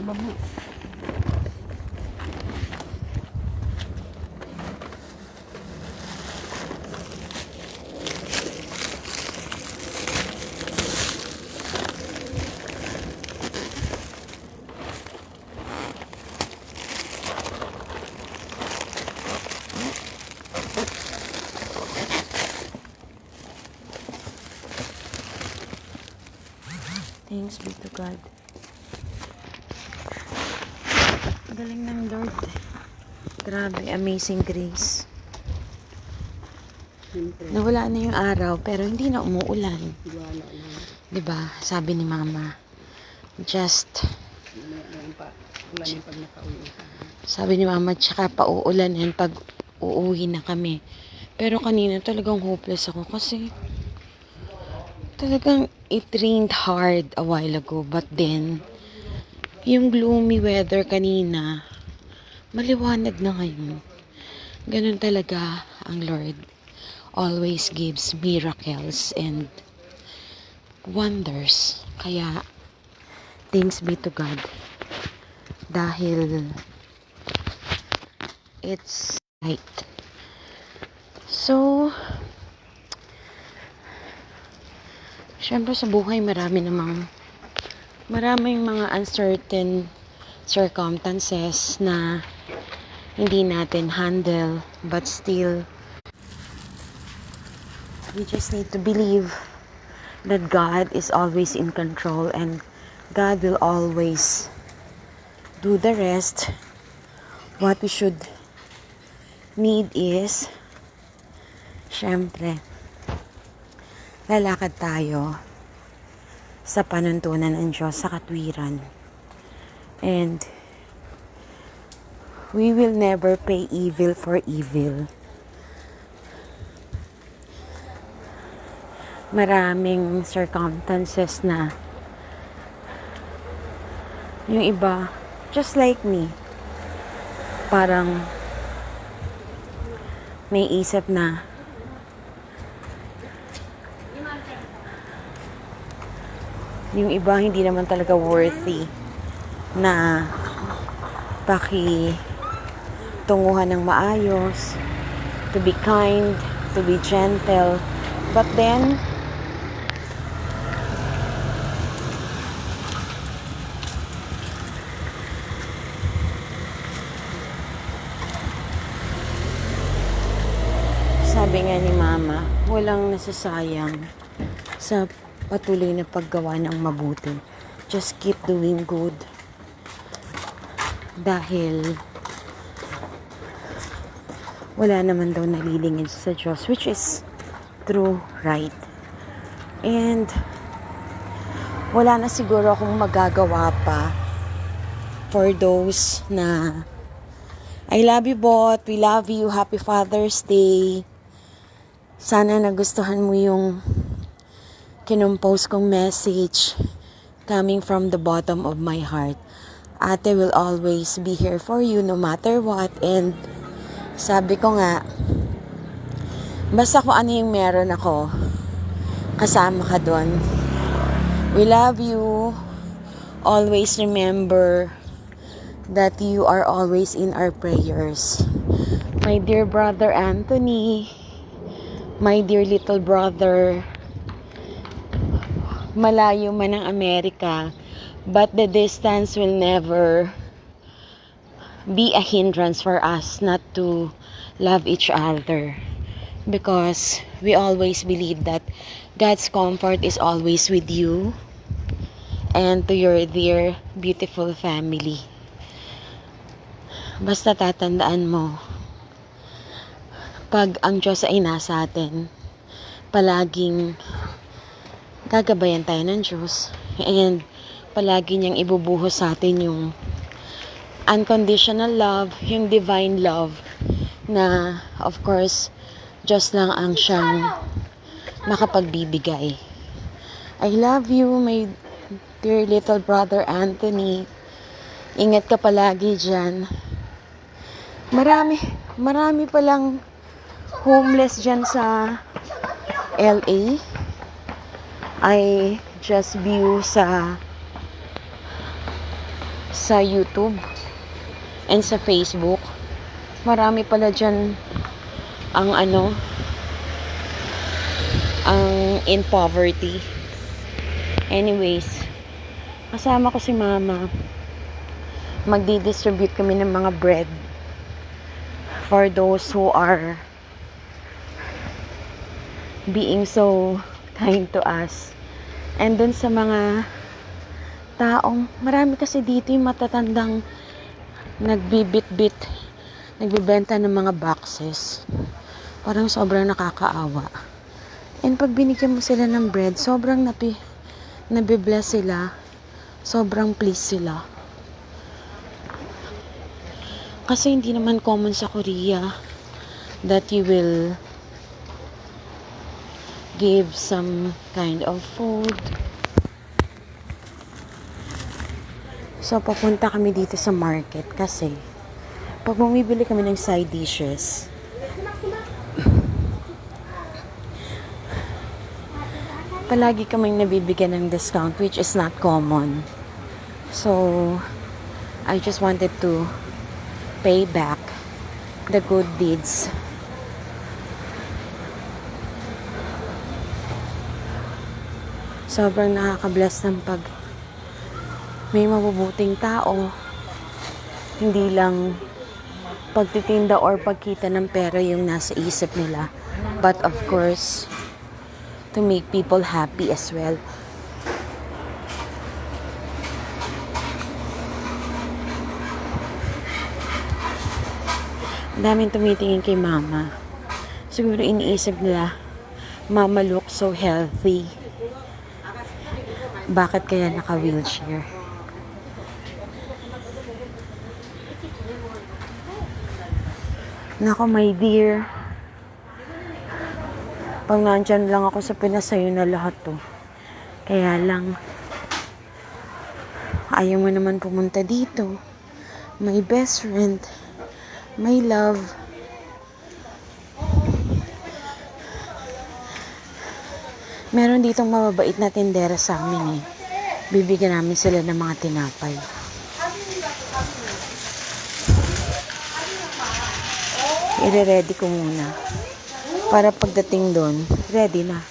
Baba. Thanks be to God. Galing ng Lord. Grabe, amazing grace. Nawala na yung araw, pero hindi na umuulan. Diba? Sabi ni Mama, just, sabi ni Mama, tsaka pauulanin pag uuwi na kami. Pero kanina talagang hopeless ako kasi talagang it rained hard a while ago, but then yung gloomy weather kanina maliwanag na ngayon. Ganun talaga ang Lord. Always gives miracles and wonders. Kaya thanks be to God dahil it's right. So syempre sa buhay maraming mga uncertain circumstances na hindi natin handle, but still we just need to believe that God is always in control and God will always do the rest. What we should need is syempre lalakad tayo sa panuntunan ng Diyos sa katwiran. And we will never pay evil for evil. Maraming circumstances na yung iba, just like me, parang may isip na yung iba hindi naman talaga worthy na tunguhan ng maayos, to be kind, to be gentle. But then, sabi nga ni Mama, walang nasasayang sa patuloy na paggawa ng mabuti. Just keep doing good. Dahil wala naman daw nalilingid sa Diyos, which is true, right? And wala na siguro akong magagawa pa for those na I love you, Bot. We love you. Happy Father's Day. Sana nagustuhan mo yung kinumpose kong message coming from the bottom of my heart. Ate will always be here for you no matter what. And sabi ko nga, basta kung ano yung meron ako, kasama ka doon. We love you. Always remember that you are always in our prayers. My dear brother Anthony, my dear little brother, malayo man ang Amerika, but the distance will never be a hindrance for us not to love each other, because we always believe that God's comfort is always with you and to your dear beautiful family. Basta tatandaan mo, pag ang Diyos ay nasa atin, palaging gagabayan tayo ng Diyos and palagi niyang ibubuhos sa atin yung unconditional love, yung divine love na of course Diyos lang ang siyang makapagbibigay. I love you, my dear little brother Anthony. Ingat ka palagi dyan. Marami palang homeless dyan sa LA. I just view sa sa YouTube and sa Facebook. Marami pala dyan ang ang in poverty. Anyways, kasama ko si mama. Magdi-distribute kami ng mga bread for those who are being so kind to us. And dun sa mga taong, marami kasi dito yung matatandang nagbibit-bit, nagbibenta ng mga boxes. Parang sobrang nakakaawa. And pag binigyan mo sila ng bread, sobrang nabibless sila. Sobrang pleased sila. Kasi hindi naman common sa Korea that you will give some kind of food. So, papunta kami dito sa market kasi pag bumibili kami ng side dishes, palagi kaming nabibigyan ng discount, which is not common. So, I just wanted to pay back the good deeds. Sobrang nakaka-bless ng pag may mabubuting tao, hindi lang pagtitinda or pagkita ng pera yung nasa isip nila, but of course to make people happy as well. Daming tumitingin kay mama. Siguro iniisip nila, mama looks so healthy. Bakit kaya naka-wheelchair? Nako, my dear. Pag nandyan lang ako sa Pinas, sa'yo na lahat to. Kaya lang, ayaw mo naman pumunta dito. My best friend. My love. Meron ditong mababait na tindera sa amin eh. Bibigyan namin sila ng mga tinapay. I-ready ko muna. Para pagdating doon, ready na.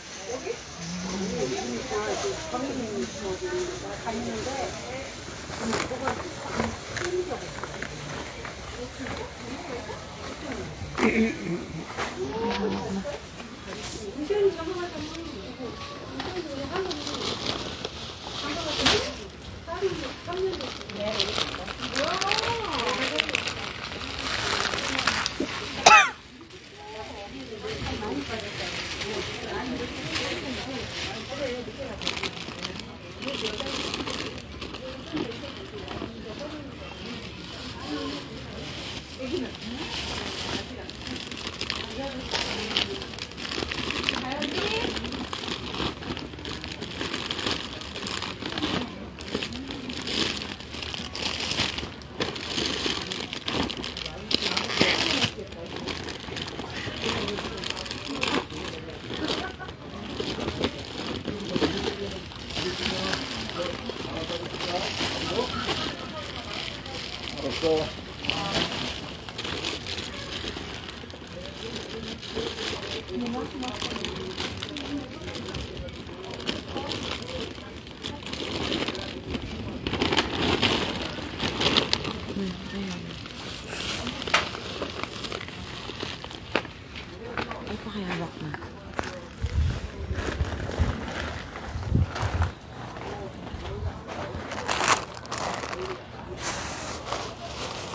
Ay, pakihawak na.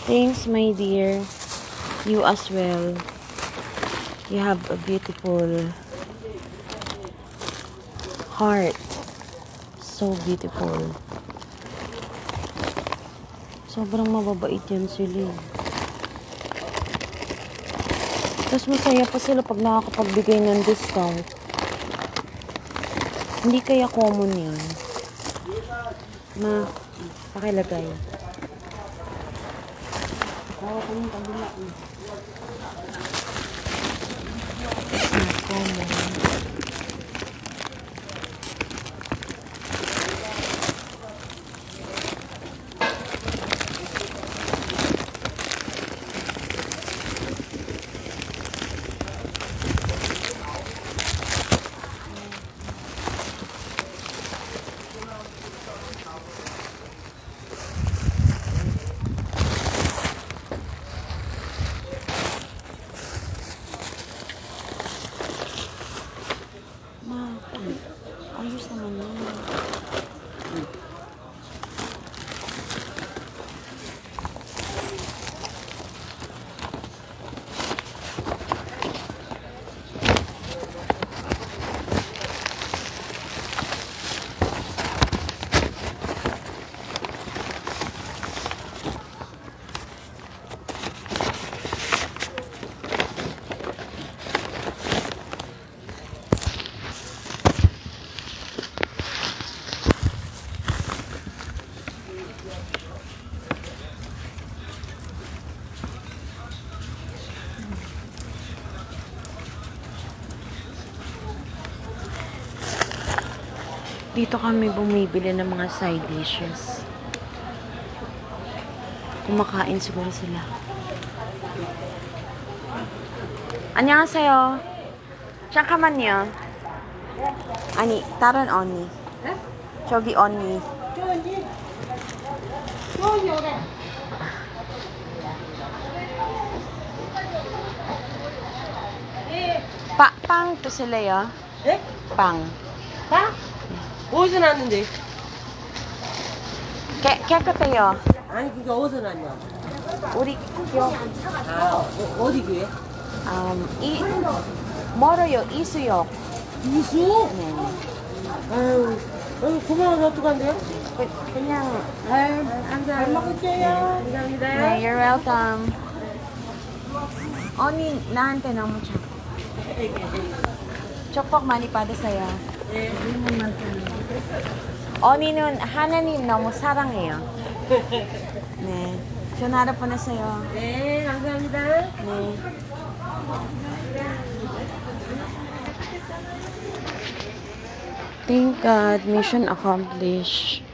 Thanks, my dear. You as well. You have a beautiful heart. So beautiful. Sobrang mababait yan sila. Tapos masaya pa sila pag nakakapagbigay ng discount. Hindi kaya common yan. Ma, pakilagay. It's not common. ano. Dito kami bumibili ng mga side dishes. Kumakain siguro sila. 안녕하세요. 잠깐만요. 아니, 다른 언니. 저기 언니. 빵 드실래요? 네? 빵. 다? 어디서 났는데? 깨끗해요. 아니 그게 어디서 났냐? 우리 교 어디 교회? 멀어요. 이수역. 이수? 네. 아유 여기 9만원 어떡한데요? 그냥 아유 잘 먹을게요. 감사합니다. 네, you're welcome. 언니 나한테 너무 잘. 축복 많이 받으세요. 네. 언니는 하나님 너무 사랑해요. 네. 전화로 보내세요. 네 감사합니다. 네. Thank God, mission accomplished.